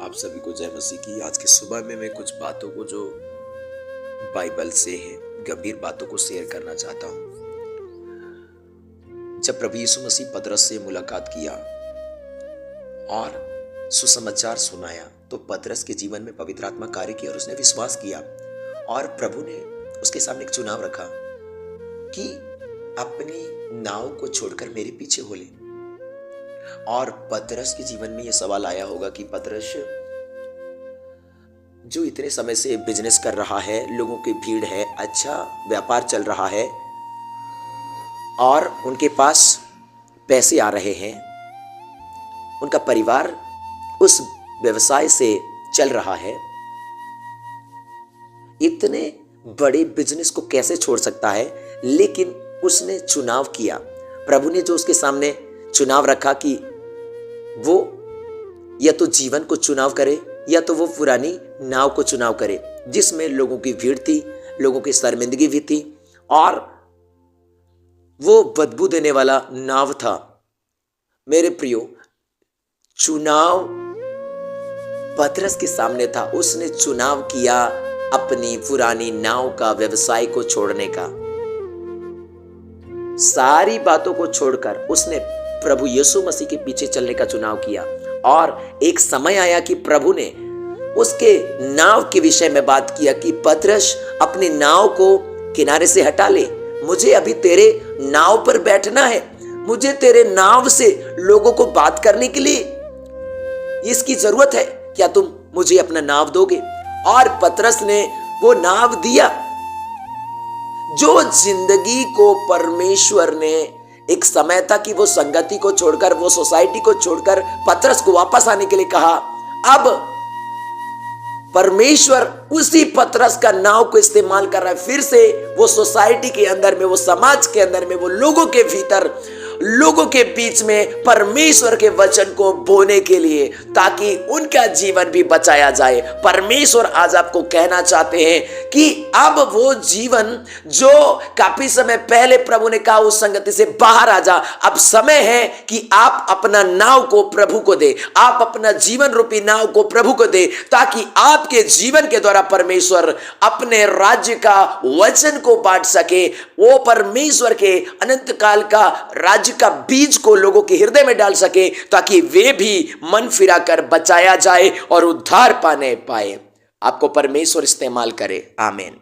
आप सभी को जय मसीह की। आज की सुबह में मैं कुछ बातों को जो बाइबल से है, गंभीर बातों को शेयर करना चाहता हूं। जब प्रभु यीशु मसीह पतरस से मुलाकात किया और सुसमाचार सुनाया तो पतरस के जीवन में पवित्र आत्मा कार्य किया और उसने विश्वास किया और प्रभु ने उसके सामने एक चुनाव रखा कि अपनी नाव को छोड़कर मेरे पीछे हो ले। और पतरस के जीवन में यह सवाल आया होगा कि पतरस जो इतने समय से बिजनेस कर रहा है, लोगों की भीड़ है, अच्छा व्यापार चल रहा है और उनके पास पैसे आ रहे हैं, उनका परिवार उस व्यवसाय से चल रहा है, इतने बड़े बिजनेस को कैसे छोड़ सकता है? लेकिन उसने चुनाव किया। प्रभु ने जो उसके सामने चुनाव रखा कि वो या तो जीवन को चुनाव करे या तो वो पुरानी नाव को चुनाव करे, जिसमें लोगों की भीड़ थी, लोगों की शर्मिंदगी भी थी और वो बदबू देने वाला नाव था। मेरे प्रियो, चुनाव पतरस के सामने था। उसने चुनाव किया अपनी पुरानी नाव का, व्यवसाय को छोड़ने का। सारी बातों को छोड़कर उसने प्रभु यीशु मसीह के पीछे चलने का चुनाव किया। और एक समय आया कि प्रभु ने उसके नाव के विषय में बात किया कि पतरस अपनी नाव को किनारे से हटा ले, मुझे अभी तेरे नाव पर बैठना है, मुझे तेरे नाव से लोगों को बात करने के लिए इसकी जरूरत है, क्या तुम मुझे अपना नाव दोगे? और पतरस ने वो नाव दिया। जो जिंदगी को परमेश्वर ने, एक समय था कि वो संगति को छोड़कर, वो सोसाइटी को छोड़कर पतरस को वापस आने के लिए कहा। अब परमेश्वर उसी पतरस का नाव को इस्तेमाल कर रहा है, फिर से वो सोसाइटी के अंदर में, वो समाज के अंदर में, वो लोगों के भीतर, लोगों के बीच में परमेश्वर के वचन को बोने के लिए, ताकि उनका जीवन भी बचाया जाए। परमेश्वर आज आपको कहना चाहते हैं कि अब वो जीवन जो काफी समय पहले प्रभु ने कहा उस संगति से बाहर आ जा, अब समय है कि आप अपना नाव को प्रभु को दे, आप अपना जीवन रूपी नाव को प्रभु को दे, ताकि आपके जीवन के द्वारा परमेश्वर अपने राज्य का वचन को बांट सके। वो परमेश्वर के अनंत काल का राज्य का बीज को लोगों के हृदय में डाल सके, ताकि वे भी मन फिरा कर बचाया जाए और उद्धार पाने पाए। आपको परमेश्वर इस्तेमाल करे। आमीन।